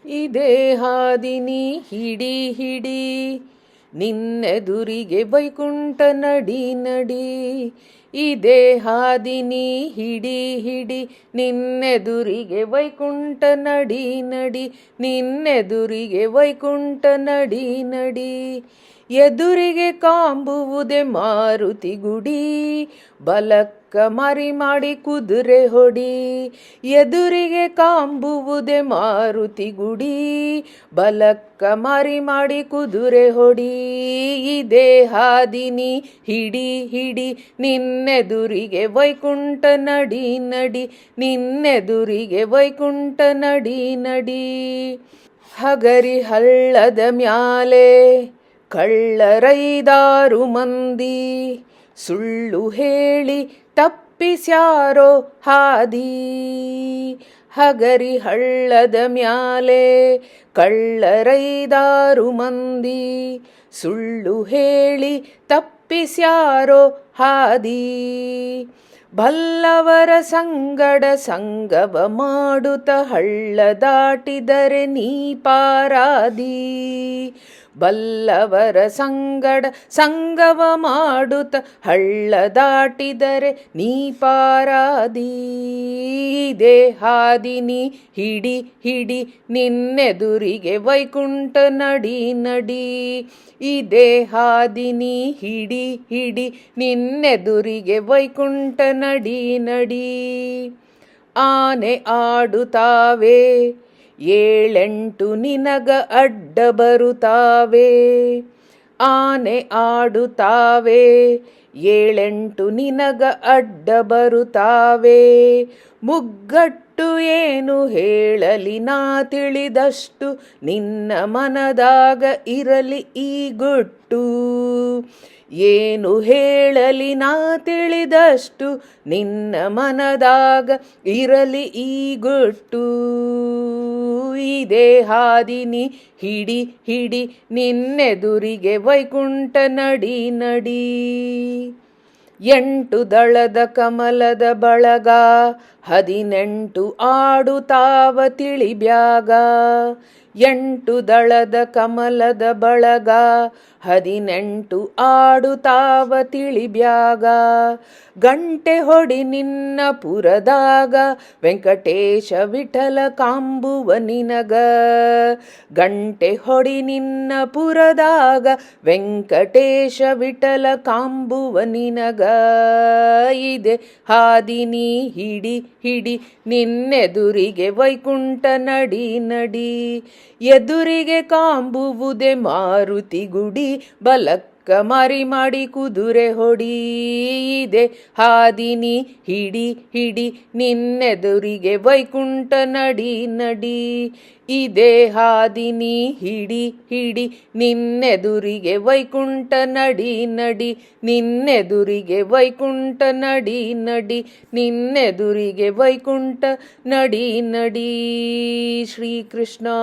ಇದೇ ಹಾದಿನಿ ಹಿಡಿ ಹಿಡಿ ನಿನ್ನೆದುರಿಗೆ ವೈಕುಂಠ ನಡಿ ನಡಿ. ಇದೇ ಹಾದಿನಿ ಹಿಡಿ ಹಿಡಿ ನಿನ್ನೆದುರಿಗೆ ವೈಕುಂಠ ನಡಿ ನಡಿ. ನಿನ್ನೆದುರಿಗೆ ವೈಕುಂಠ ನಡಿ ನಡಿ. ಎದುರಿಗೆ ಕಾಂಬುವುದೇ ಮಾರುತಿ ಗುಡಿ, ಬಲಕ್ಕ ಮರಿ ಮಾಡಿ ಕುದುರೆ ಹೊಡಿ. ಎದುರಿಗೆ ಕಾಂಬುವುದೇ ಮಾರುತಿ ಗುಡಿ, ಬಲಕ್ಕ ಮರಿ ಮಾಡಿ ಕುದುರೆ ಹೊಡಿ. ಇದೇ ಹಾದಿನಿ ಹಿಡಿ ಹಿಡಿ ನಿನ್ನೆದುರಿಗೆ ವೈಕುಂಠ ನಡಿ ನಡಿ. ನಿನ್ನೆದುರಿಗೆ ವೈಕುಂಠ ನಡಿ ನಡಿ. ಹಗರಿ ಹಳ್ಳದ ಮ್ಯಾಲೆ ಕಳ್ಳರೈದಾರು ಮಂದಿ, ಸುಳ್ಳು ಹೇಳಿ ತಪ್ಪಿಸ್ಯಾರೋ ಹಾದಿ. ಹಗರಿ ಹಳ್ಳದ ಮ್ಯಾಲೆ ಕಳ್ಳರೈದಾರು ಮಂದಿ, ಸುಳ್ಳು ಹೇಳಿ ತಪ್ಪಿಸ್ಯಾರೋ ಹಾದಿ. ಬಲ್ಲವರ ಸಂಗಡ ಸಂಗವ ಮಾಡುತ್ತ ಹಳ್ಳ ದಾಟಿದರೆ ನೀ ಪಾರಾದಿ. ಬಲ್ಲವರ ಸಂಗಡ ಸಂಗವ ಮಾಡುತ್ತ ಹಳ್ಳ ದಾಟಿದರೆ ನೀ ಪಾರಾದಿ. ಇದೇ ಹಾದಿನಿ ಹಿಡಿ ಹಿಡಿ ನಿನ್ನೆದುರಿಗೆ ವೈಕುಂಠ ನಡಿ ನಡಿ. ಇದೇ ಹಾದಿನಿ ಹಿಡಿ ಹಿಡಿ ನಿನ್ನೆದುರಿಗೆ ವೈಕುಂಠ ನಡಿ ನಡಿ. ಆನೆ ಆಡುತ್ತಾವೆ ಏಳೆಂಟು ನಿನಗ ಅಡ್ಡ ಬರುತ್ತಾವೆ. ಆನೆ ಆಡುತ್ತಾವೆ ಏಳೆಂಟು ನಿನಗ ಅಡ್ಡ ಬರುತ್ತಾವೆ. ಮುಗ್ಗಟ್ಟು ಏನು ಹೇಳಲಿ ನಾ ತಿಳಿದಷ್ಟು, ನಿನ್ನ ಮನದಾಗ ಇರಲಿ ಈ ಗುಟ್ಟು. ಏನು ಹೇಳಲಿ ನಾ ತಿಳಿದಷ್ಟು, ನಿನ್ನ ಮನದಾಗ ಇರಲಿ ಈ ಗುಟ್ಟು. ಇದೇ ಹಾದಿನಿ ಹಿಡಿ ಹಿಡಿ ನಿನ್ನೆದುರಿಗೆ ವೈಕುಂಠ ನಡಿ ನಡಿ. 8 ದಳದ ಕಮಲದ ಬಳಗ 18 ಆಡುತ್ತಾವ ತಿಳಿಬ್ಯಾಗ. 8 ದಳದ ಕಮಲದ ಬಳಗ 18 ಆಡುತ್ತಾವ ತಿಳಿಬ್ಯಾಗ. ಗಂಟೆ ಹೊಡಿ ನಿನ್ನ ಪುರದಾಗ ವೆಂಕಟೇಶ ವಿಠಲ ಕಾಂಬುವ ನಿನಗ. ಗಂಟೆ ಹೊಡಿ ನಿನ್ನ ಪುರದಾಗ ವೆಂಕಟೇಶ ವಿಠಲ ಕಾಂಬುವ ನಿನಗ. ಇದೆ ಹಾದಿನಿ ಹಿಡಿ ಹಿಡಿ ನಿನ್ನೆದುರಿಗೆ ವೈಕುಂಠ ನಡಿ ನಡಿ. ಎದುರಿಗೆ ಕಾಂಬುವುದೇ ಮಾರುತಿ ಗುಡಿ, ಬಲಕ್ಕ ಮರಿ ಮಾಡಿ ಕುದುರೆ ಹೊಡಿ. ಇದೆ ಹಾದಿನಿ ಹಿಡಿ ಹಿಡಿ ನಿನ್ನೆದುರಿಗೆ ವೈಕುಂಠ ನಡಿ ನಡಿ. ಇದೇ ಹಾದಿನಿ ಹಿಡಿ ಹಿಡಿ ನಿನ್ನೆದುರಿಗೆ ವೈಕುಂಠ ನಡಿ ನಡಿ. ನಿನ್ನೆದುರಿಗೆ ವೈಕುಂಠ ನಡಿ ನಡಿ. ನಿನ್ನೆದುರಿಗೆ ವೈಕುಂಠ ನಡಿ ನಡಿ. ಶ್ರೀಕೃಷ್ಣಾರ್ಪಣಮಸ್ತು.